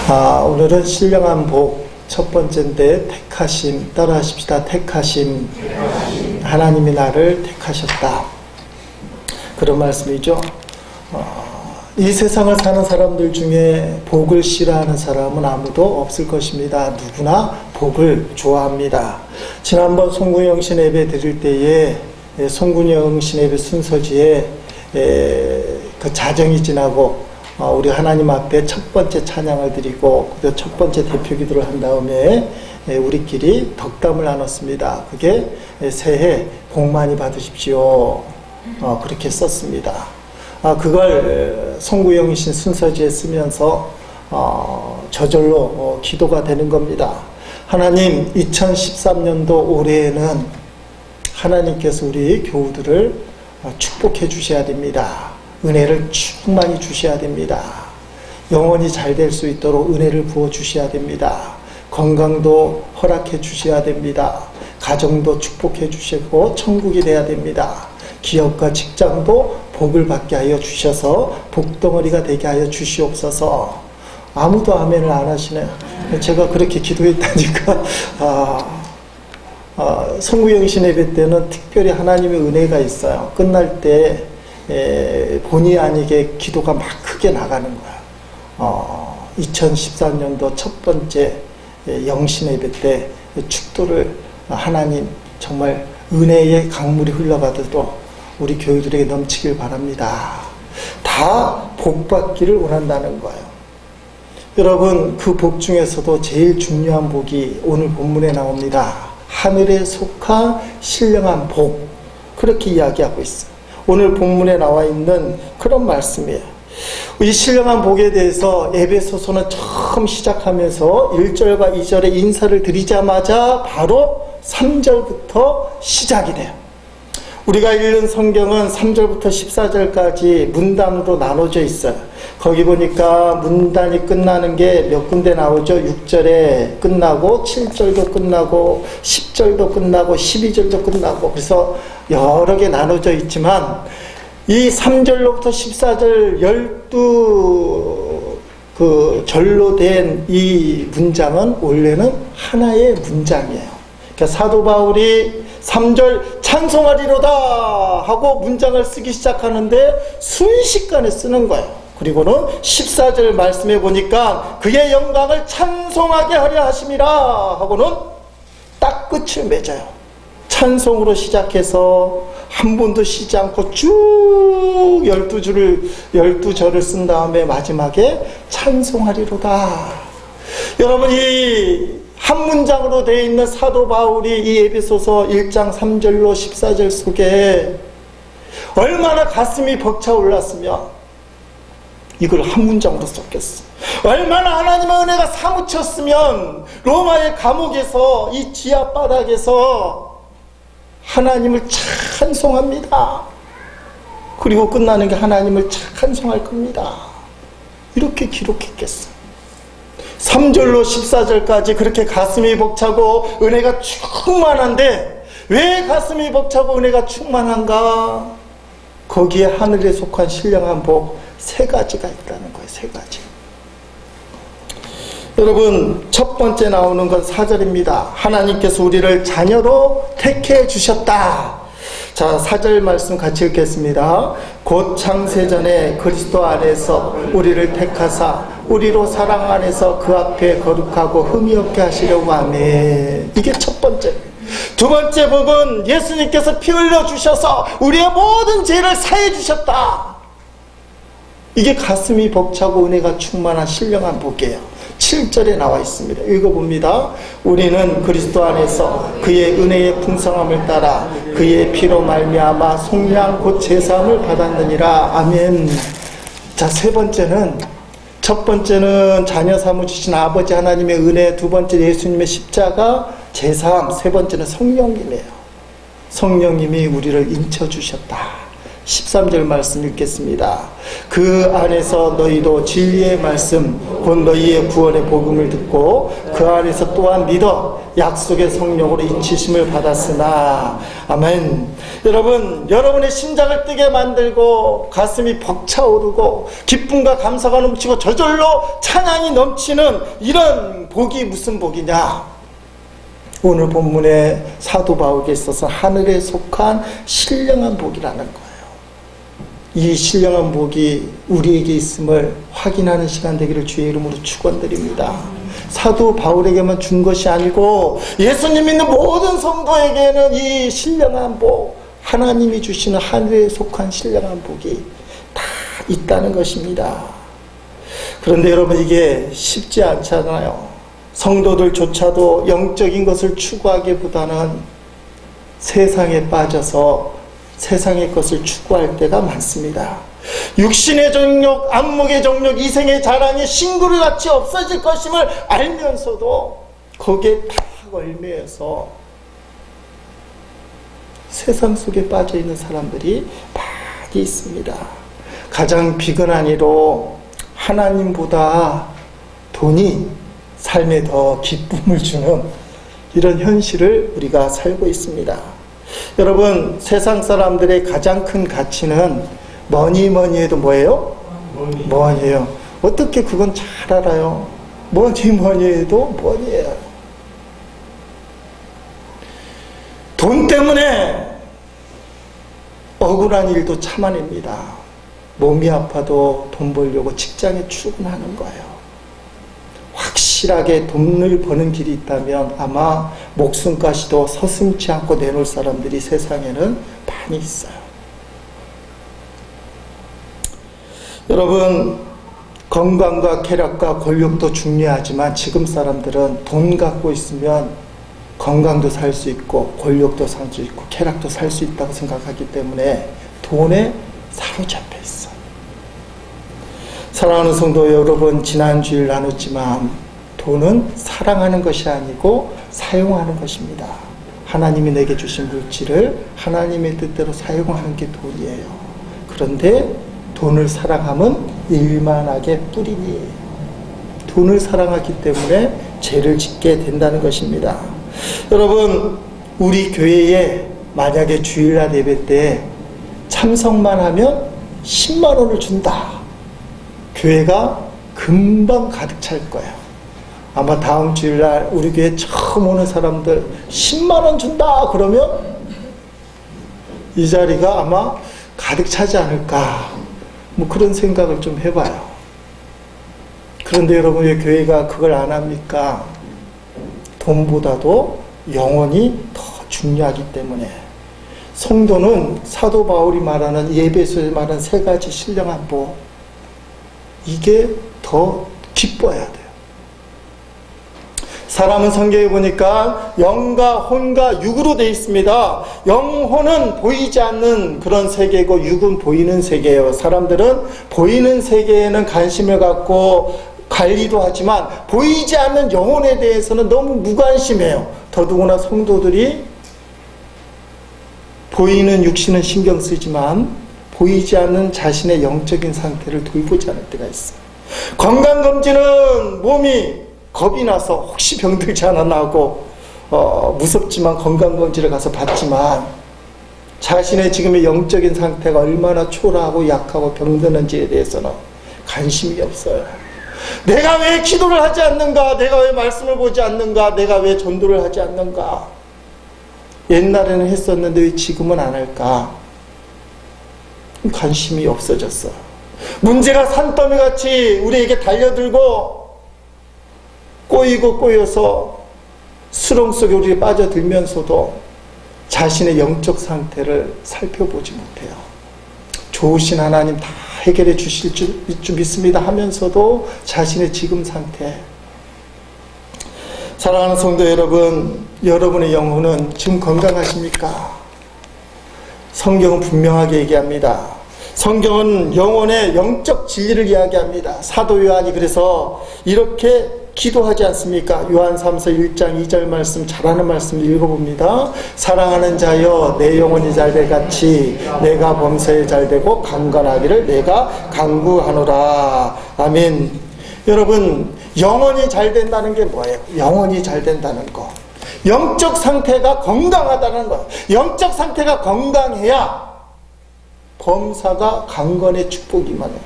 오늘은 신령한 복 첫 번째인데 택하심, 따라하십시다. 택하심. 하나님이 나를 택하셨다. 그런 말씀이죠. 이 세상을 사는 사람들 중에 복을 싫어하는 사람은 아무도 없을 것입니다. 누구나 복을 좋아합니다. 지난번 송구영신 예배 드릴 때에 송구영신 예배 순서지에 그 자정이 지나고 우리 하나님 앞에 첫 번째 찬양을 드리고 그 첫 번째 대표 기도를 한 다음에 우리끼리 덕담을 나눴습니다. 그게 새해 복 많이 받으십시오. 그렇게 썼습니다. 그걸 송구영신 순서지에 쓰면서 저절로 기도가 되는 겁니다. 하나님, 2013년도 올해에는 하나님께서 우리 교우들을 축복해 주셔야 됩니다. 은혜를 충만히 주셔야 됩니다. 영혼이 잘 될 수 있도록 은혜를 부어 주셔야 됩니다. 건강도 허락해 주셔야 됩니다. 가정도 축복해 주시고 천국이 돼야 됩니다. 기업과 직장도 복을 받게 하여 주셔서 복덩어리가 되게 하여 주시옵소서. 아무도 아멘을 안 하시네요. 제가 그렇게 기도했다니까. 송구영신 예배 때는 특별히 하나님의 은혜가 있어요. 끝날 때 본의 아니게 기도가 막 크게 나가는 거야. 2013년도 첫 번째 영신 예배 때 축도를 하나님 정말 은혜의 강물이 흘러가도록 우리 교우들에게 넘치길 바랍니다. 다 복 받기를 원한다는 거예요. 여러분, 그 복 중에서도 제일 중요한 복이 오늘 본문에 나옵니다. 하늘에 속한 신령한 복. 그렇게 이야기하고 있어요. 오늘 본문에 나와 있는 그런 말씀이에요. 이 신령한 복에 대해서 에베소서는 처음 시작하면서 1절과 2절에 인사를 드리자마자 바로 3절부터 시작이 돼요. 우리가 읽는 성경은 3절부터 14절까지 문단으로 나눠져 있어요. 거기 보니까 문단이 끝나는 게 몇 군데 나오죠. 6절에 끝나고 7절도 끝나고 10절도 끝나고 12절도 끝나고, 그래서 여러 개 나눠져 있지만 이 3절로부터 14절 12절로 된 이 문장은 원래는 하나의 문장이에요. 그러니까 사도 바울이 3절 찬송하리로다 하고 문장을 쓰기 시작하는데 순식간에 쓰는 거예요. 그리고는 14절 말씀해 보니까 그의 영광을 찬송하게 하려 하심이라 하고는 딱 끝을 맺어요. 찬송으로 시작해서 한 번도 쉬지 않고 쭉 12절을 쓴 다음에 마지막에 찬송하리로다. 여러분, 이 한 문장으로 되어 있는 사도 바울이 이 에베소서 1장 3절로 14절 속에 얼마나 가슴이 벅차올랐으면 이걸 한 문장으로 썼겠어. 얼마나 하나님의 은혜가 사무쳤으면 로마의 감옥에서 이 지하 바닥에서 하나님을 찬송합니다. 그리고 끝나는 게 하나님을 찬송할 겁니다. 이렇게 기록했겠어. 3절로 14절까지 그렇게 가슴이 벅차고 은혜가 충만한데 왜 가슴이 벅차고 은혜가 충만한가? 거기에 하늘에 속한 신령한 복 3가지가 있다는 거예요. 3가지. 여러분, 첫 번째 나오는 건 4절입니다. 하나님께서 우리를 자녀로 택해 주셨다. 자, 4절 말씀 같이 읽겠습니다. 곧 창세전에 그리스도 안에서 우리를 택하사 우리로 사랑 안에서 그 앞에 거룩하고 흠이 없게 하시려고 하네. 이게 첫 번째. 두 번째 복은 예수님께서 피 흘려 주셔서 우리의 모든 죄를 사해 주셨다. 이게 가슴이 벅차고 은혜가 충만한 신령한 복이에요. 7절에 나와 있습니다. 읽어봅니다. 우리는 그리스도 안에서 그의 은혜의 풍성함을 따라 그의 피로 말미암아 속량 곧 제사함을 받았느니라. 아멘. 자, 세 번째는, 첫 번째는 자녀 삼으시신 아버지 하나님의 은혜, 두 번째 예수님의 십자가 제사함, 세 번째는 성령님이에요. 성령님이 우리를 인쳐주셨다. 13절 말씀 읽겠습니다. 그 안에서 너희도 진리의 말씀 곧 너희의 구원의 복음을 듣고 그 안에서 또한 믿어 약속의 성령으로 인치심을 받았으나. 아멘. 여러분, 여러분의 심장을 뜨게 만들고 가슴이 벅차오르고 기쁨과 감사가 넘치고 저절로 찬양이 넘치는 이런 복이 무슨 복이냐? 오늘 본문의 사도 바울에게 있어서 하늘에 속한 신령한 복이라는 거예요. 이 신령한 복이 우리에게 있음을 확인하는 시간 되기를 주의 이름으로 축원드립니다. 사도 바울에게만 준 것이 아니고 예수님 믿는 모든 성도에게는 이 신령한 복, 하나님이 주시는 하늘에 속한 신령한 복이 다 있다는 것입니다. 그런데 여러분, 이게 쉽지 않잖아요. 성도들조차도 영적인 것을 추구하기보다는 세상에 빠져서 세상의 것을 추구할 때가 많습니다. 육신의 정욕, 안목의 정욕, 이생의 자랑이 신구르같이 없어질 것임을 알면서도 거기에 탁 얽매여서 세상 속에 빠져있는 사람들이 많이 있습니다. 가장 비근한 이로 하나님보다 돈이 삶에 더 기쁨을 주는 이런 현실을 우리가 살고 있습니다. 여러분, 세상 사람들의 가장 큰 가치는 뭐니 해도 뭐예요? 뭐니예요. 어떻게 그건 잘 알아요? 뭐니 해도 뭐니예요. 돈 때문에 억울한 일도 참아냅니다. 몸이 아파도 돈 벌려고 직장에 출근하는 거예요. 확실하게 돈을 버는 길이 있다면 아마 목숨까지도 서슴지 않고 내놓을 사람들이 세상에는 많이 있어요. 여러분, 건강과 쾌락과 권력도 중요하지만 지금 사람들은 돈 갖고 있으면 건강도 살 수 있고 권력도 살 수 있고 쾌락도 살 수 있다고 생각하기 때문에 돈에 사로잡혀 있어요. 사랑하는 성도 여러분, 지난 주일 나눴지만 돈은 사랑하는 것이 아니고 사용하는 것입니다. 하나님이 내게 주신 물질을 하나님의 뜻대로 사용하는 게 돈이에요. 그런데 돈을 사랑하면 일만하게 뿌리니 돈을 사랑하기 때문에 죄를 짓게 된다는 것입니다. 여러분, 우리 교회에 만약에 주일날 예배 때 참석만 하면 10만 원을 준다. 교회가 금방 가득 찰 거예요. 아마 다음 주일날 우리 교회 처음 오는 사람들 10만 원 준다 그러면 이 자리가 아마 가득 차지 않을까, 뭐 그런 생각을 좀 해봐요. 그런데 여러분, 왜 교회가 그걸 안 합니까? 돈보다도 영혼이 더 중요하기 때문에. 성도는 사도 바울이 말하는 예배소에 말하는 세 가지 신령한 복, 이게 더 기뻐해야 돼요. 사람은 성경에 보니까 영과 혼과 육으로 되어 있습니다. 영혼은 보이지 않는 그런 세계고 육은 보이는 세계예요. 사람들은 보이는 세계에는 관심을 갖고 관리도 하지만 보이지 않는 영혼에 대해서는 너무 무관심해요. 더더구나 성도들이 보이는 육신은 신경 쓰지만 보이지 않는 자신의 영적인 상태를 돌보지 않을 때가 있어요. 건강검진은 몸이 겁이 나서 혹시 병들지 않았나 하고 무섭지만 건강검진을 가서 받지만 자신의 지금의 영적인 상태가 얼마나 초라하고 약하고 병드는지에 대해서는 관심이 없어요. 내가 왜 기도를 하지 않는가? 내가 왜 말씀을 보지 않는가? 내가 왜 전도를 하지 않는가? 옛날에는 했었는데 왜 지금은 안 할까? 관심이 없어졌어. 문제가 산더미같이 우리에게 달려들고 꼬이고 꼬여서 수렁 속에 우리가 빠져들면서도 자신의 영적 상태를 살펴보지 못해요. 좋으신 하나님 다 해결해 주실 줄 믿습니다 하면서도 자신의 지금 상태. 사랑하는 성도 여러분, 여러분의 영혼은 지금 건강하십니까? 성경은 분명하게 얘기합니다. 성경은 영혼의 영적 진리를 이야기합니다. 사도 요한이 그래서 이렇게 기도하지 않습니까? 요한3서 1장 2절 말씀, 잘하는 말씀 읽어봅니다. 사랑하는 자여 내 영혼이 잘될 같이 내가 범사에 잘되고 강건하기를 내가 간구하노라. 아멘. 여러분, 영혼이 잘된다는 게 뭐예요? 영혼이 잘된다는 거, 영적 상태가 건강하다는 거예요. 영적 상태가 건강해야 범사가 강건의 축복이 임하네요.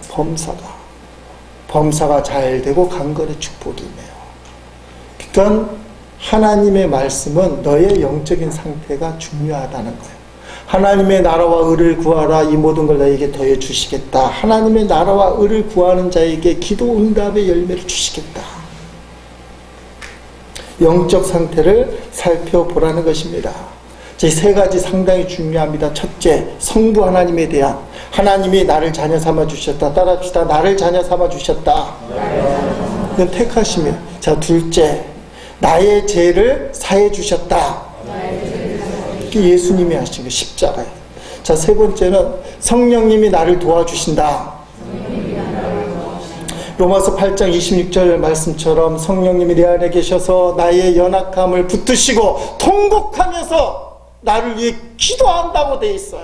범사가 잘 되고 강건의 축복이 임해요. 그러니까 하나님의 말씀은 너의 영적인 상태가 중요하다는 거예요. 하나님의 나라와 의를 구하라, 이 모든 걸 너에게 더해 주시겠다. 하나님의 나라와 의를 구하는 자에게 기도 응답의 열매를 주시겠다. 영적 상태를 살펴보라는 것입니다. 이 세 가지 상당히 중요합니다. 첫째, 성부 하나님에 대한, 하나님이 나를 자녀 삼아 주셨다. 따라합시다. 나를 자녀 삼아 주셨다. 이건 택하심이에요. 자, 둘째, 나의 죄를 사해 주셨다. 이게 예수님이 하신 거, 십자가예요. 자, 세 번째는 성령님이 나를 도와주신다. 로마서 8장 26절 말씀처럼 성령님이 내 안에 계셔서 나의 연약함을 붙드시고 통곡하면서 나를 위해 기도한다고 되어 있어요.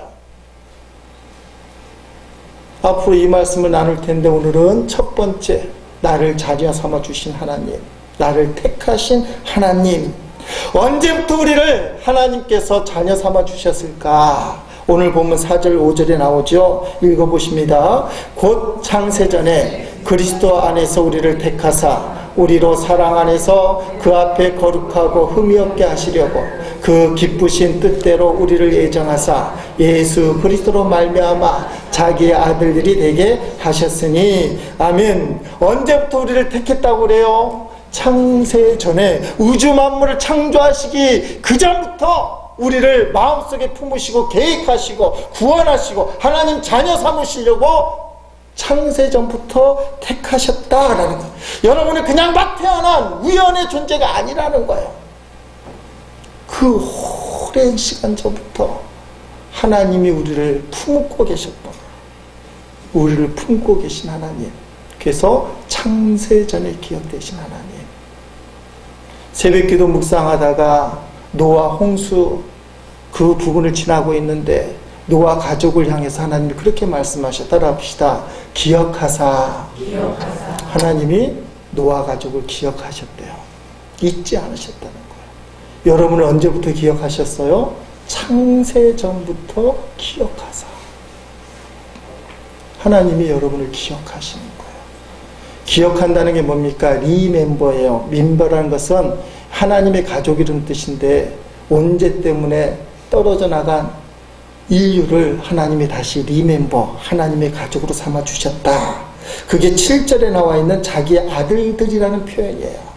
앞으로 이 말씀을 나눌 텐데 오늘은 첫 번째, 나를 자녀 삼아 주신 하나님, 나를 택하신 하나님. 언제부터 우리를 하나님께서 자녀 삼아 주셨을까? 오늘 보면 4절 5절에 나오죠. 읽어보십니다. 곧 창세전에 그리스도 안에서 우리를 택하사 우리로 사랑 안에서 그 앞에 거룩하고 흠이 없게 하시려고 그 기쁘신 뜻대로 우리를 예정하사 예수 그리스도로 말미암아 자기의 아들들이 되게 하셨으니. 아멘. 언제부터 우리를 택했다고 그래요? 창세전에, 우주 만물을 창조하시기 그 전부터 우리를 마음속에 품으시고 계획하시고 구원하시고 하나님 자녀 삼으시려고 창세전부터 택하셨다라는 거예요. 여러분은 그냥 막 태어난 우연의 존재가 아니라는 거예요. 그 오랜 시간 전부터 하나님이 우리를 품고 계셨던 거예요. 우리를 품고 계신 하나님. 그래서 창세전에 기억되신 하나님. 새벽기도 묵상하다가 노아 홍수 그 부분을 지나고 있는데 노아 가족을 향해서 하나님이 그렇게 말씀하셨다. 따라합시다. 기억하사. 하나님이 노아 가족을 기억하셨대요. 잊지 않으셨다는 거예요. 여러분은 언제부터 기억하셨어요? 창세전부터 기억하사. 하나님이 여러분을 기억하시는 거예요. 기억한다는 게 뭡니까? 리멤버예요. 멤버라는 것은 하나님의 가족이라는 뜻인데 원죄 때문에 떨어져 나간 인류를 하나님이 다시 리멤버, 하나님의 가족으로 삼아 주셨다. 그게 7절에 나와 있는 자기의 아들들이라는 표현이에요.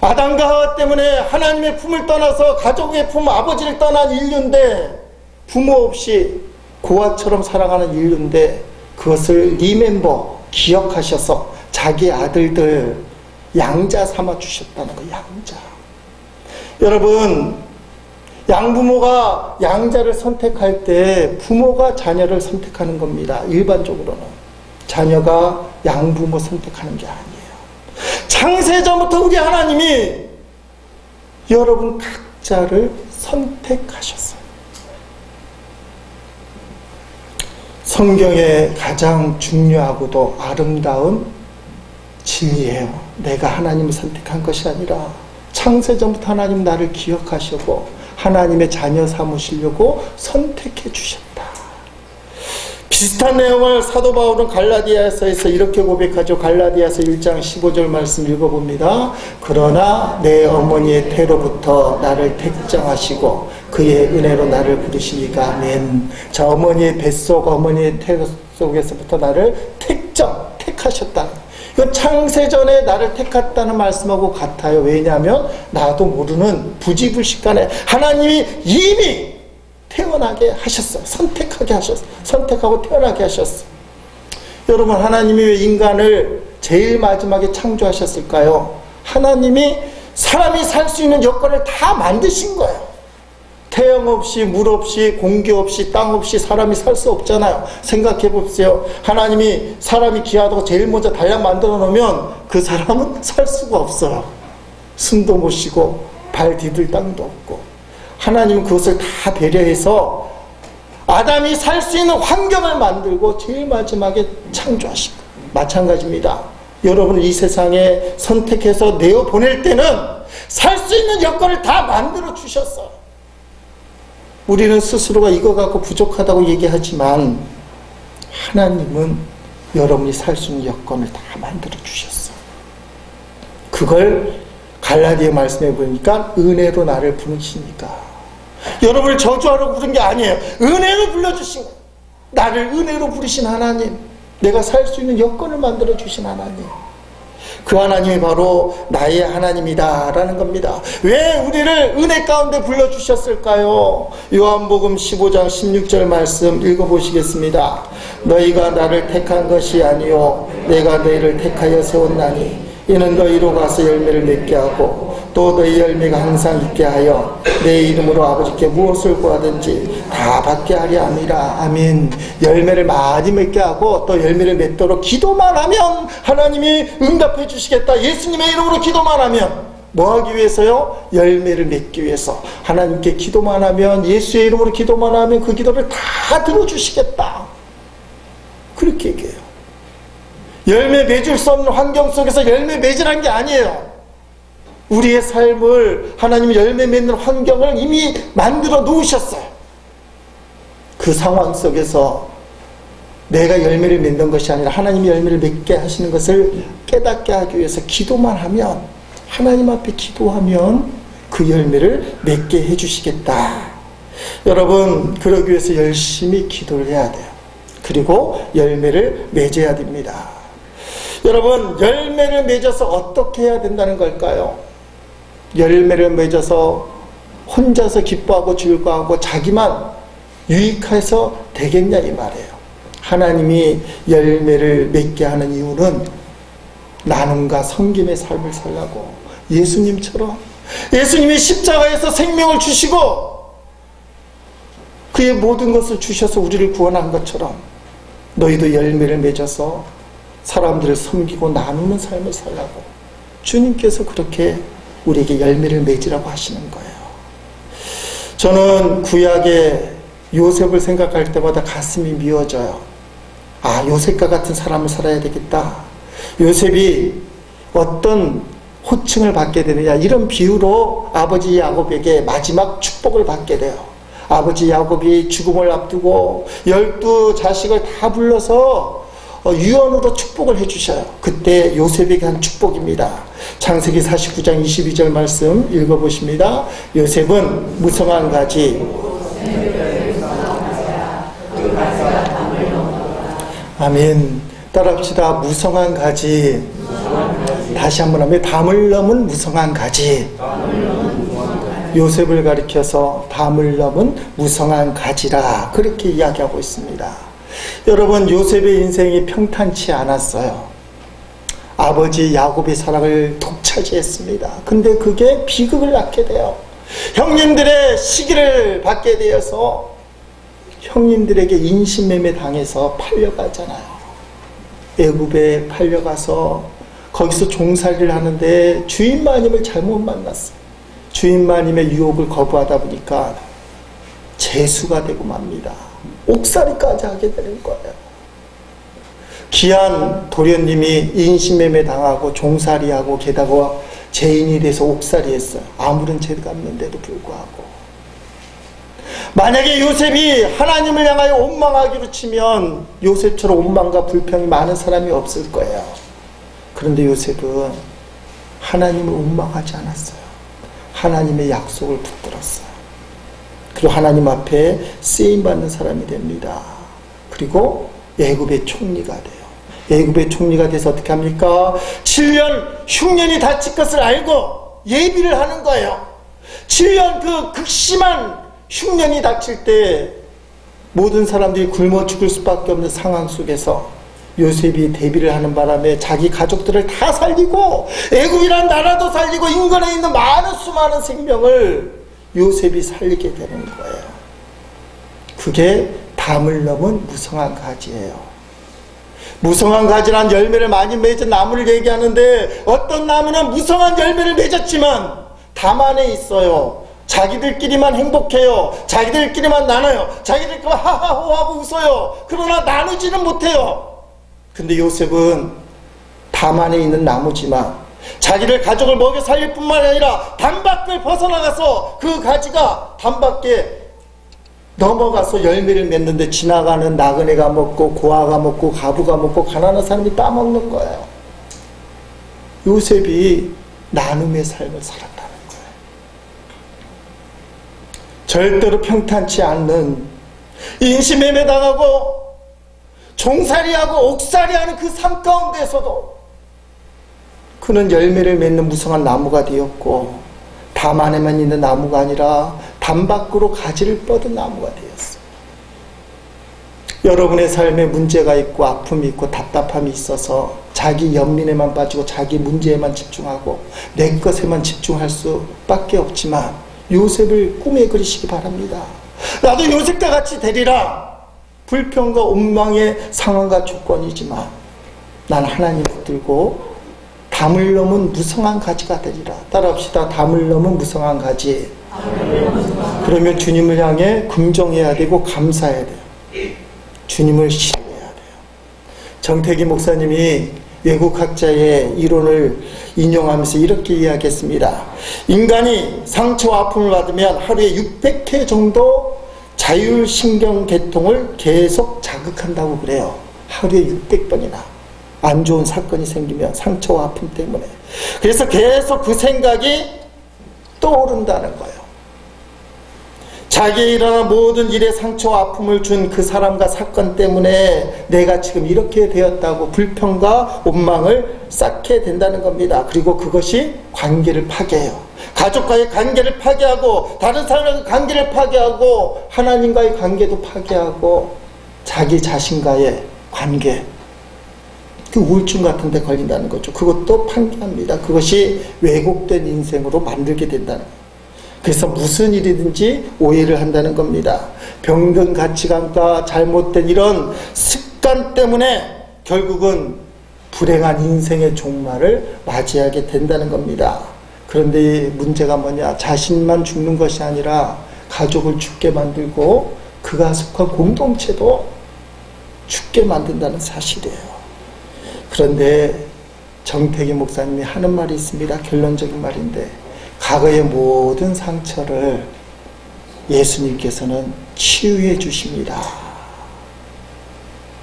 아담과 하와 때문에 하나님의 품을 떠나서 가족의 품, 아버지를 떠난 인류인데 부모 없이 고아처럼 살아가는 인류인데 그것을 리멤버, 기억하셔서 자기 아들들 양자 삼아 주셨다는 거예요. 양자. 여러분, 양부모가 양자를 선택할 때 부모가 자녀를 선택하는 겁니다. 일반적으로는. 자녀가 양부모 선택하는 게 아니에요. 창세전부터 우리 하나님이 여러분 각자를 선택하셨어요. 성경의 가장 중요하고도 아름다운 진리예요. 내가 하나님을 선택한 것이 아니라 창세전부터 하나님 나를 기억하시고 하나님의 자녀 삼으시려고 선택해 주셨다. 비슷한 내용을 사도 바울은 갈라디아서에서 이렇게 고백하죠. 갈라디아서 1장 15절 말씀 읽어봅니다. 그러나 내 어머니의 태로부터 나를 택정하시고 그의 은혜로 나를 부르시니까 아멘. 자, 어머니의 뱃속, 어머니의 태로 속에서부터 나를 택하셨다. 이건 창세전에 나를 택했다는 말씀하고 같아요. 왜냐하면 나도 모르는 부지불식간에 하나님이 이미 태어나게 하셨어요. 선택하게 하셨어요. 선택하고 태어나게 하셨어요. 여러분, 하나님이 왜 인간을 제일 마지막에 창조하셨을까요? 하나님이 사람이 살 수 있는 여건을 다 만드신 거예요. 태양 없이 물 없이 공기 없이 땅 없이 사람이 살 수 없잖아요. 생각해 보세요. 하나님이 사람이 귀하다고 제일 먼저 달랑 만들어 놓으면 그 사람은 살 수가 없어요. 숨도 못 쉬고 발 디딜 땅도 없고. 하나님은 그것을 다 배려해서 아담이 살 수 있는 환경을 만들고 제일 마지막에 창조하시고. 마찬가지입니다. 여러분을 이 세상에 선택해서 내어보낼 때는 살 수 있는 여건을 다 만들어 주셨어요. 우리는 스스로가 이거 갖고 부족하다고 얘기하지만 하나님은 여러분이 살 수 있는 여건을 다 만들어 주셨어요. 그걸 갈라디아 말씀해 보니까 은혜로 나를 부르시니까. 여러분을 저주하라고 부른 게 아니에요. 은혜로 불러주신 거예요. 나를 은혜로 부르신 하나님, 내가 살 수 있는 여건을 만들어 주신 하나님, 그 하나님이 바로 나의 하나님이다 라는 겁니다. 왜 우리를 은혜 가운데 불러주셨을까요? 요한복음 15장 16절 말씀 읽어보시겠습니다. 너희가 나를 택한 것이 아니요 내가 너희를 택하여 세웠나니 이는 너희로 가서 열매를 맺게 하고 또 너희 열매가 항상 있게 하여 내 이름으로 아버지께 무엇을 구하든지 다 받게 하려 함이라. 아멘. 열매를 많이 맺게 하고 또 열매를 맺도록 기도만 하면 하나님이 응답해 주시겠다. 예수님의 이름으로 기도만 하면 뭐 하기 위해서요? 열매를 맺기 위해서. 하나님께 기도만 하면, 예수의 이름으로 기도만 하면 그 기도를 다 들어주시겠다. 그렇게 얘기해요. 열매 맺을 수 없는 환경 속에서 열매 맺으라는 게 아니에요. 우리의 삶을 하나님이 열매 맺는 환경을 이미 만들어 놓으셨어요. 그 상황 속에서 내가 열매를 맺는 것이 아니라 하나님이 열매를 맺게 하시는 것을 깨닫게 하기 위해서 기도만 하면, 하나님 앞에 기도하면 그 열매를 맺게 해주시겠다. 여러분, 그러기 위해서 열심히 기도를 해야 돼요. 그리고 열매를 맺어야 됩니다. 여러분, 열매를 맺어서 어떻게 해야 된다는 걸까요? 열매를 맺어서 혼자서 기뻐하고 즐거워하고 자기만 유익해서 되겠냐 이 말이에요. 하나님이 열매를 맺게 하는 이유는 나눔과 섬김의 삶을 살라고. 예수님처럼 예수님이 십자가에서 생명을 주시고 그의 모든 것을 주셔서 우리를 구원한 것처럼 너희도 열매를 맺어서 사람들을 섬기고 나누는 삶을 살라고 주님께서 그렇게 우리에게 열매를 맺으라고 하시는 거예요. 저는 구약의 요셉을 생각할 때마다 가슴이 미어져요. 아, 요셉과 같은 사람을 살아야 되겠다. 요셉이 어떤 호칭을 받게 되느냐, 이런 비유로 아버지 야곱에게 마지막 축복을 받게 돼요. 아버지 야곱이 죽음을 앞두고 12자식을 다 불러서 유언으로 축복을 해주셔요. 그때 요셉에게 한 축복입니다. 창세기 49장 22절 말씀 읽어보십니다. 요셉은 무성한 가지, 아멘. 따라합시다. 무성한 가지. 다시 한번 하면 담을 넘은 무성한 가지. 요셉을 가리켜서 담을 넘은 무성한 가지라, 그렇게 이야기하고 있습니다. 여러분, 요셉의 인생이 평탄치 않았어요. 아버지 야곱의 사랑을 독차지했습니다. 근데 그게 비극을 낳게 돼요. 형님들의 시기를 받게 되어서 형님들에게 인신매매 당해서 팔려가잖아요. 애굽에 팔려가서 거기서 종살이를 하는데 주인마님을 잘못 만났어요. 주인마님의 유혹을 거부하다 보니까 재수가 되고 맙니다. 옥살이까지 하게 되는 거예요. 귀한 도련님이 인신매매 당하고 종살이하고 게다가 죄인이 돼서 옥살이했어요. 아무런 죄가 없는데도 불구하고. 만약에 요셉이 하나님을 향하여 원망하기로 치면 요셉처럼 원망과 불평이 많은 사람이 없을 거예요. 그런데 요셉은 하나님을 원망하지 않았어요. 하나님의 약속을 붙들었어요. 그리고 하나님 앞에 쓰임받는 사람이 됩니다. 그리고 애굽의 총리가 돼요. 애굽의 총리가 돼서 어떻게 합니까? 7년 흉년이 닥칠 것을 알고 예비를 하는 거예요. 7년 그 극심한 흉년이 닥칠 때 모든 사람들이 굶어 죽을 수밖에 없는 상황 속에서 요셉이 대비를 하는 바람에 자기 가족들을 다 살리고 애굽이란 나라도 살리고 인근에 있는 많은 수많은 생명을 요셉이 살리게 되는 거예요. 그게 담을 넘은 무성한 가지예요. 무성한 가지란 열매를 많이 맺은 나무를 얘기하는데, 어떤 나무는 무성한 열매를 맺었지만 담 안에 있어요. 자기들끼리만 행복해요. 자기들끼리만 나눠요. 자기들끼리만 하하호하고 웃어요. 그러나 나누지는 못해요. 근데 요셉은 담 안에 있는 나무지만 자기들 가족을 먹여 살릴 뿐만 아니라 담 밖을 벗어나가서 그 가지가 담 밖에 넘어가서 열매를 맺는데, 지나가는 나그네가 먹고 고아가 먹고 가부가 먹고 가난한 사람이 따먹는 거예요. 요셉이 나눔의 삶을 살았다는 거예요. 절대로 평탄치 않는, 인신매매 당하고 종살이하고 옥살이하는 그 삶 가운데서도 그는 열매를 맺는 무성한 나무가 되었고, 담 안에만 있는 나무가 아니라 담 밖으로 가지를 뻗은 나무가 되었습니다. 여러분의 삶에 문제가 있고 아픔이 있고 답답함이 있어서 자기 연민에만 빠지고 자기 문제에만 집중하고 내 것에만 집중할 수밖에 없지만, 요셉을 꿈에 그리시기 바랍니다. 나도 요셉과 같이 되리라. 불평과 원망의 상황과 조건이지만 난 하나님을 붙들고 담을 넘은 무성한 가지가 되리라. 따라합시다. 담을 넘은 무성한 가지. 그러면 주님을 향해 긍정해야 되고 감사해야 돼요. 주님을 신뢰해야 돼요. 정태기 목사님이 외국 학자의 이론을 인용하면서 이렇게 이야기했습니다. 인간이 상처와 아픔을 받으면 하루에 600회 정도 자율신경계통을 계속 자극한다고 그래요. 하루에 600번이나 안 좋은 사건이 생기면, 상처와 아픔 때문에. 그래서 계속 그 생각이 떠오른다는 거예요. 자기에 일어난 모든 일에 상처와 아픔을 준 그 사람과 사건 때문에 내가 지금 이렇게 되었다고 불평과 원망을 쌓게 된다는 겁니다. 그리고 그것이 관계를 파괴해요. 가족과의 관계를 파괴하고, 다른 사람과의 관계를 파괴하고, 하나님과의 관계도 파괴하고, 자기 자신과의 관계, 그 우울증 같은 데 걸린다는 거죠. 그것도 판결합니다. 그것이 왜곡된 인생으로 만들게 된다는 거예요. 그래서 무슨 일이든지 오해를 한다는 겁니다. 병든 가치관과 잘못된 이런 습관 때문에 결국은 불행한 인생의 종말을 맞이하게 된다는 겁니다. 그런데 문제가 뭐냐? 자신만 죽는 것이 아니라 가족을 죽게 만들고 그가 속한 공동체도 죽게 만든다는 사실이에요. 그런데 정태기 목사님이 하는 말이 있습니다. 결론적인 말인데, 과거의 모든 상처를 예수님께서는 치유해 주십니다.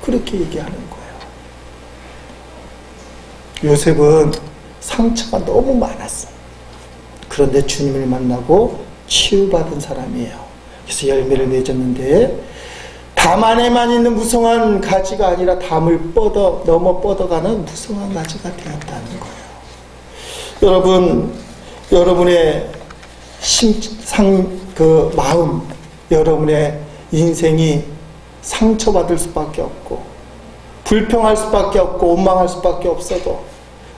그렇게 얘기하는 거예요. 요셉은 상처가 너무 많았어요. 그런데 주님을 만나고 치유받은 사람이에요. 그래서 열매를 맺었는데, 담 안에만 있는 무성한 가지가 아니라 담을 넘어 뻗어가는 무성한 가지가 되었다는 거예요. 여러분, 여러분의 마음, 여러분의 인생이 상처받을 수밖에 없고, 불평할 수밖에 없고, 원망할 수밖에 없어도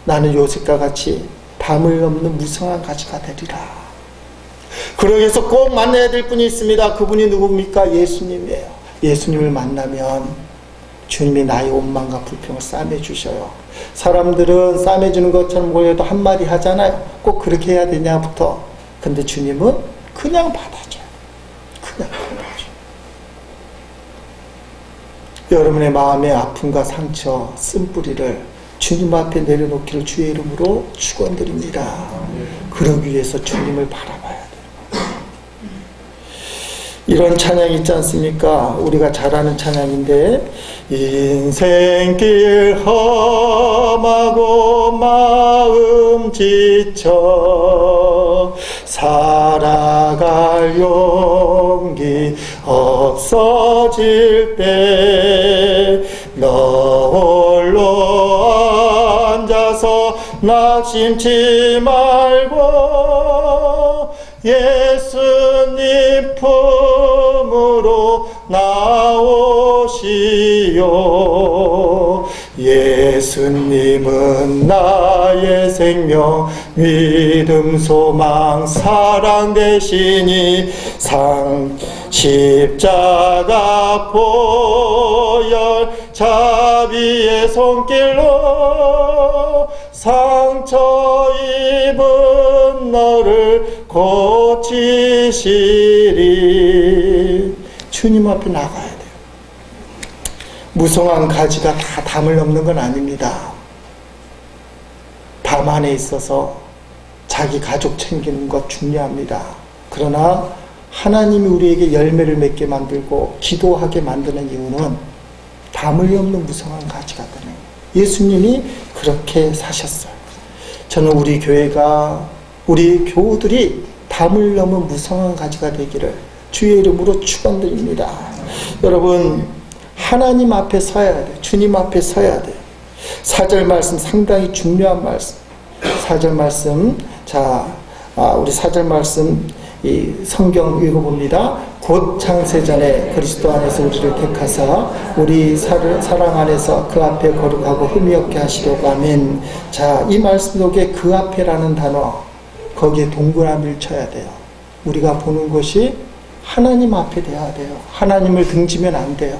나는 요셉과 같이 담을 넘는 무성한 가지가 되리라. 그러기 위해서 꼭 만나야 될 분이 있습니다. 그분이 누굽니까? 예수님이에요. 예수님을 만나면 주님이 나의 원망과 불평을 싸매주셔요. 사람들은 싸매주는 것처럼 보여도 한마디 하잖아요. 꼭 그렇게 해야 되냐부터. 근데 주님은 그냥 받아줘요. 그냥 받아줘요. 여러분의 마음의 아픔과 상처, 쓴뿌리를 주님 앞에 내려놓기를 주의 이름으로 축원드립니다. 그러기 위해서 주님을 바라봐야 돼요. 이런 찬양이 있지 않습니까? 우리가 잘 아는 찬양인데, 인생길 험하고 마음 지쳐 살아갈 용기 없어질 때 너 홀로 앉아서 낙심치 말고 예수님 품으로 나오시오. 예수님은 나의 생명, 믿음, 소망, 사랑 되시니 십자가 보혈 자비의 손길로 상처 입은 너를 고치시리. 주님 앞에 나가야 돼요. 무성한 가지가 다 담을 넘는 건 아닙니다. 담 안에 있어서 자기 가족 챙기는 것 중요합니다. 그러나 하나님이 우리에게 열매를 맺게 만들고 기도하게 만드는 이유는 담을 넘는 무성한 가지가 되는 거예요. 예수님이 그렇게 사셨어요. 저는 우리 교회가, 우리 교우들이 담을 넘은 무성한 가지가 되기를 주의 이름으로 축원드립니다. 여러분, 하나님 앞에 서야 돼요. 주님 앞에 서야 돼요. 4절 말씀 상당히 중요한 말씀. 4절 말씀, 우리 4절 말씀 이 성경 읽어봅니다. 곧 창세전에 그리스도 안에서 우리를 택하사 우리 사랑 안에서 그 앞에 거룩하고 흠이 없게 하시려고 아멘. 이 말씀 속에 그 앞에라는 단어, 거기에 동그라미를 쳐야 돼요. 우리가 보는 것이 하나님 앞에 돼야 돼요. 하나님을 등지면 안 돼요.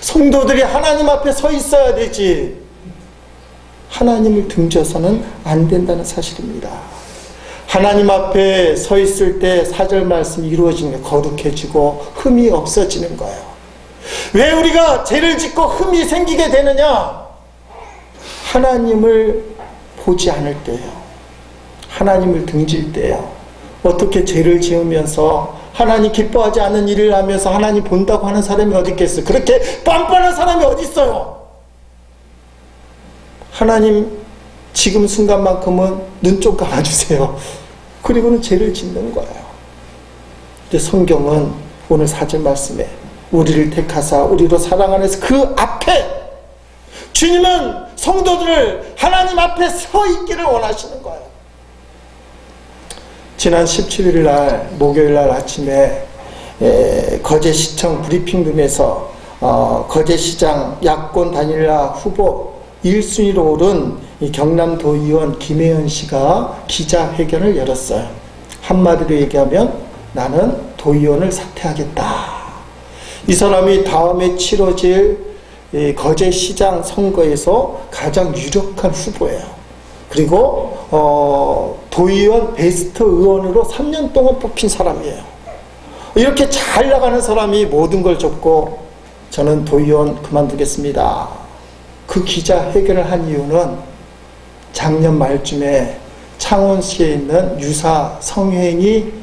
성도들이 하나님 앞에 서 있어야 되지, 하나님을 등져서는 안 된다는 사실입니다. 하나님 앞에 서 있을 때 4절 말씀이 이루어지는 거예요. 거룩해지고 흠이 없어지는 거예요. 왜 우리가 죄를 짓고 흠이 생기게 되느냐? 하나님을 보지 않을 때예요. 하나님을 등질 때예요. 어떻게 죄를 지으면서 하나님 기뻐하지 않는 일을 하면서 하나님 본다고 하는 사람이 어디 있겠어요? 그렇게 뻔뻔한 사람이 어디 있어요? 하나님 지금 순간만큼은 눈 좀 감아주세요. 그리고는 죄를 짓는 거예요. 근데 성경은 오늘 4절 말씀에 우리를 택하사 우리로 사랑 안에서 그 앞에, 주님은 성도들을 하나님 앞에 서 있기를 원하시는 거예요. 지난 17일 날 목요일 날 아침에 거제시청 브리핑룸에서 거제시장 야권 단일화 후보 1순위로 오른 이 경남도의원 김혜연 씨가 기자회견을 열었어요. 한마디로 얘기하면 나는 도의원을 사퇴하겠다. 이 사람이 다음에 치러질 거제시장 선거에서 가장 유력한 후보예요. 그리고 도의원 베스트 의원으로 3년 동안 뽑힌 사람이에요. 이렇게 잘 나가는 사람이 모든 걸 접고 저는 도의원 그만두겠습니다. 그 기자회견을 한 이유는 작년 말쯤에 창원시에 있는 유사 성행위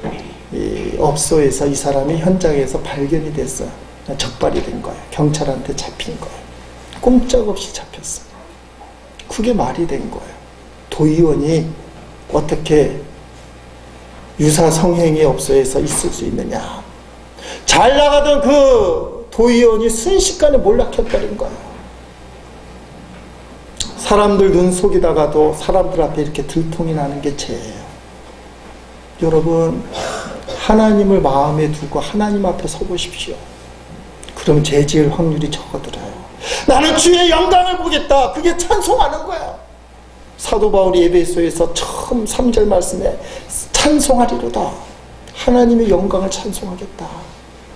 업소에서 이 사람이 현장에서 발견이 됐어요. 적발이 된 거예요. 경찰한테 잡힌 거예요. 꼼짝없이 잡혔어요. 그게 말이 된 거예요. 도의원이 어떻게 유사 성행위 업소에서 있을 수 있느냐. 잘 나가던 그 도의원이 순식간에 몰락해버린 거예요. 사람들 눈 속이다가도 사람들 앞에 이렇게 들통이 나는 게 죄예요. 여러분, 하나님을 마음에 두고 하나님 앞에 서보십시오. 그럼 죄 지을 확률이 적어들어요. 나는 주의 영광을 보겠다. 그게 찬송하는 거야. 사도 바울이 에베소에서 처음 3절 말씀에 찬송하리로다. 하나님의 영광을 찬송하겠다.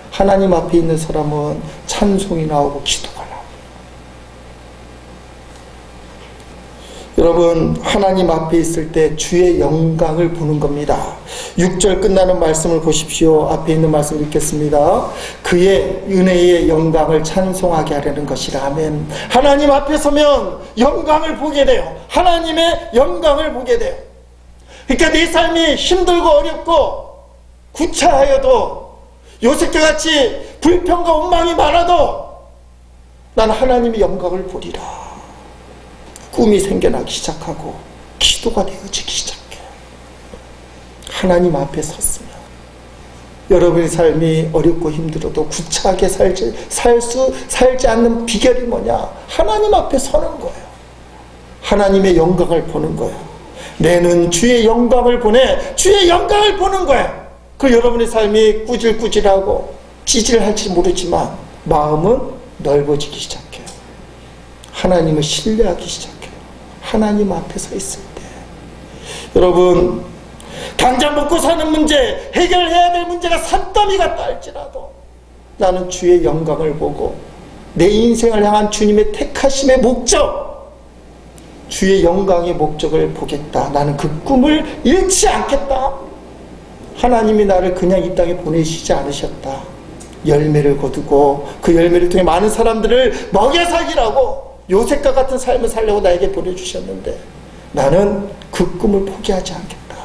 하나님 앞에 있는 사람은 찬송이 나오고 기도가 나오고. 여러분, 하나님 앞에 있을 때 주의 영광을 보는 겁니다. 6절 끝나는 말씀을 보십시오. 앞에 있는 말씀 읽겠습니다. 그의 은혜의 영광을 찬송하게 하려는 것이라. 아멘. 하나님 앞에 서면 영광을 보게 돼요. 하나님의 영광을 보게 돼요. 그러니까 내 삶이 힘들고 어렵고 구차하여도 요새같이 불평과 원망이 많아도 난 하나님의 영광을 보리라. 꿈이 생겨나기 시작하고 기도가 되어지기 시작해요. 하나님 앞에 섰으면 여러분의 삶이 어렵고 힘들어도 구차하게 살지 않는 비결이 뭐냐? 하나님 앞에 서는 거예요. 하나님의 영광을 보는 거예요. 내는 주의 영광을 보내. 주의 영광을 보는 거예요. 그 여러분의 삶이 꾸질꾸질하고 찌질할지 모르지만 마음은 넓어지기 시작해요. 하나님을 신뢰하기 시작해요. 하나님 앞에 서 있을 때. 여러분, 당장 먹고 사는 문제, 해결해야 될 문제가 산더미 같다 할지라도 나는 주의 영광을 보고 내 인생을 향한 주님의 택하심의 목적, 주의 영광의 목적을 보겠다. 나는 그 꿈을 잃지 않겠다. 하나님이 나를 그냥 이 땅에 보내시지 않으셨다. 열매를 거두고 그 열매를 통해 많은 사람들을 먹여 살리라고, 요셉과 같은 삶을 살려고 나에게 보내주셨는데 나는 그 꿈을 포기하지 않겠다.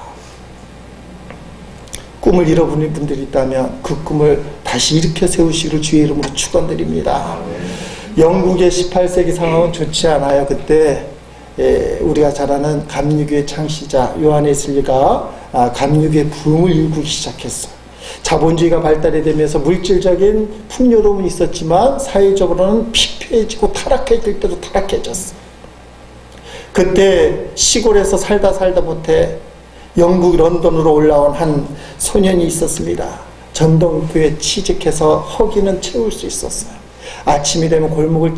꿈을 잃어버린 분들이 있다면 그 꿈을 다시 일으켜 세우시기를 주의 이름으로 축원드립니다. 영국의 18세기 상황은 좋지 않아요. 그때 우리가 잘 아는 감리교의 창시자 요한웨슬리가 감리교의 붐을 일구기 시작했어요. 자본주의가 발달이 되면서 물질적인 풍요로움은 있었지만 사회적으로는 피폐해지고 타락해질 때도 타락해졌어요. 그때 시골에서 살다 못해 영국 런던으로 올라온 한 소년이 있었습니다. 전동교에 취직해서 허기는 채울 수 있었어요. 아침이 되면 골목을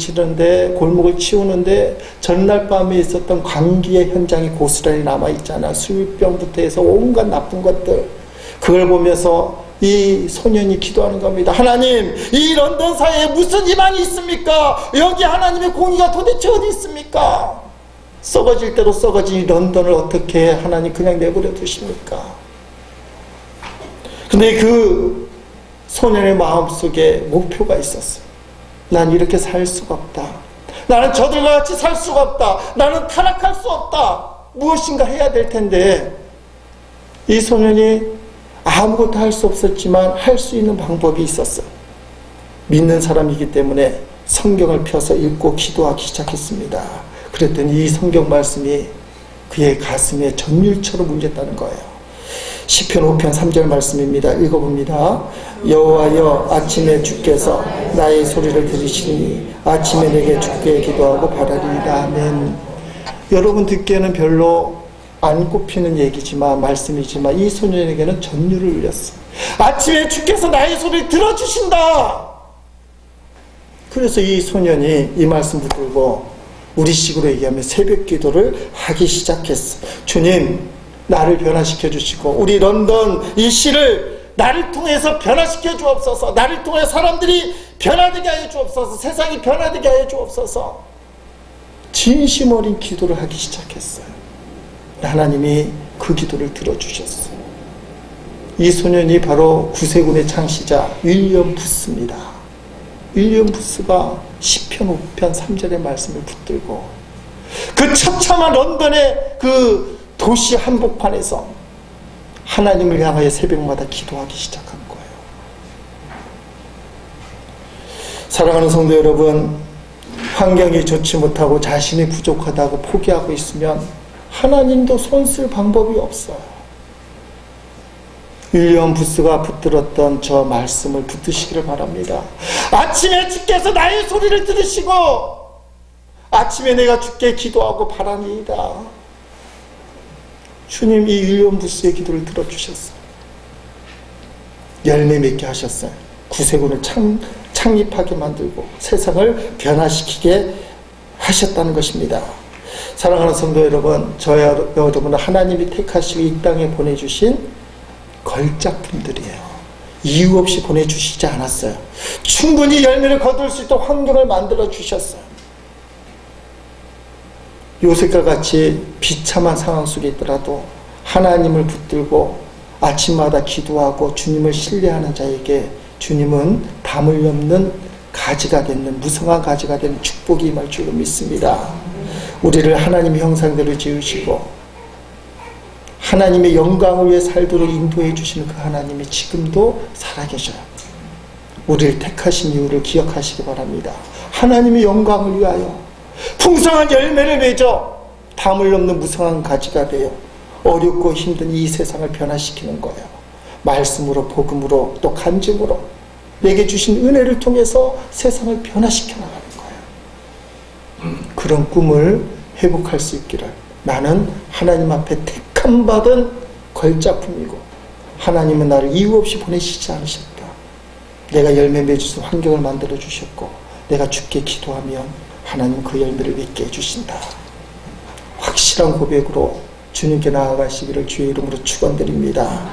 치우는데 전날 밤에 있었던 광기의 현장이 고스란히 남아있잖아. 술병부터 해서 온갖 나쁜 것들. 그걸 보면서 이 소년이 기도하는 겁니다. 하나님, 이 런던 사회에 무슨 희망이 있습니까? 여기 하나님의 공의가 도대체 어디 있습니까? 썩어질 대로 썩어진 이 런던을 어떻게 하나님 그냥 내버려 두십니까? 근데 그 소년의 마음속에 목표가 있었어요. 난 이렇게 살 수가 없다. 나는 저들과 같이 살 수가 없다. 나는 타락할 수 없다. 무엇인가 해야 될 텐데, 이 소년이 아무것도 할 수 없었지만 할 수 있는 방법이 있었어요. 믿는 사람이기 때문에 성경을 펴서 읽고 기도하기 시작했습니다. 그랬더니 이 성경 말씀이 그의 가슴에 전율처럼 울렸다는 거예요. 시편 5편 3절 말씀입니다. 읽어봅니다. 여호와여, 아침에 주께서 나의 소리를 들으시니 아침에 내게 주께 기도하고 바라리이다. 아멘. 여러분 듣기에는 별로 안 꼽히는 얘기지만, 말씀이지만 이 소년에게는 전율을 울렸어요. 아침에 주께서 나의 소리를 들어주신다. 그래서 이 소년이 이 말씀 붙들고 우리식으로 얘기하면 새벽 기도를 하기 시작했어. 주님, 나를 변화시켜 주시고 우리 런던 이 시를 나를 통해서 변화시켜 주옵소서. 나를 통해 사람들이 변화되게 하여 주옵소서. 세상이 변화되게 하여 주옵소서. 진심 어린 기도를 하기 시작했어요. 하나님이 그 기도를 들어주셨어요. 이 소년이 바로 구세군의 창시자 윌리엄 부스입니다. 윌리엄 부스가 시편 5편 3절의 말씀을 붙들고 그 처참한 런던의 그 도시 한복판에서 하나님을 향하여 새벽마다 기도하기 시작한 거예요. 사랑하는 성도 여러분, 환경이 좋지 못하고 자신이 부족하다고 포기하고 있으면 하나님도 손쓸 방법이 없어요. 윌리엄 부스가 붙들었던 저 말씀을 붙드시기를 바랍니다. 아침에 주께서 나의 소리를 들으시고 아침에 내가 주께 기도하고 바라니이다. 주님, 이 윌리엄 부스의 기도를 들어주셨어요. 열매 맺게 하셨어요. 구세군을 창립하게 만들고 세상을 변화시키게 하셨다는 것입니다. 사랑하는 성도 여러분, 저와 여러분은 하나님이 택하시고 이 땅에 보내주신 걸작품들이에요. 이유 없이 보내주시지 않았어요. 충분히 열매를 거둘 수 있도록 환경을 만들어 주셨어요. 요셉과 같이 비참한 상황 속에 있더라도 하나님을 붙들고 아침마다 기도하고 주님을 신뢰하는 자에게 주님은 담을 덮는 가지가 되는, 무성한 가지가 되는 축복이 임할 줄로 믿습니다. 우리를 하나님의 형상대로 지으시고 하나님의 영광을 위해 살도록 인도해 주시는 그 하나님이 지금도 살아계셔요. 우리를 택하신 이유를 기억하시기 바랍니다. 하나님의 영광을 위하여 풍성한 열매를 맺어 담을 넘는 무성한 가지가 되어 어렵고 힘든 이 세상을 변화시키는 거예요. 말씀으로, 복음으로, 또 간증으로 내게 주신 은혜를 통해서 세상을 변화시켜 나가는 거예요. 그런 꿈을 회복할 수 있기를, 나는 하나님 앞에 택함 받은 걸작품이고 하나님은 나를 이유 없이 보내시지 않으셨다. 내가 열매 맺을 수 있는 환경을 만들어 주셨고 내가 주께 기도하면 하나님 그 열매를 맺게 해주신다. 확실한 고백으로 주님께 나아가시기를 주의 이름으로 축원드립니다.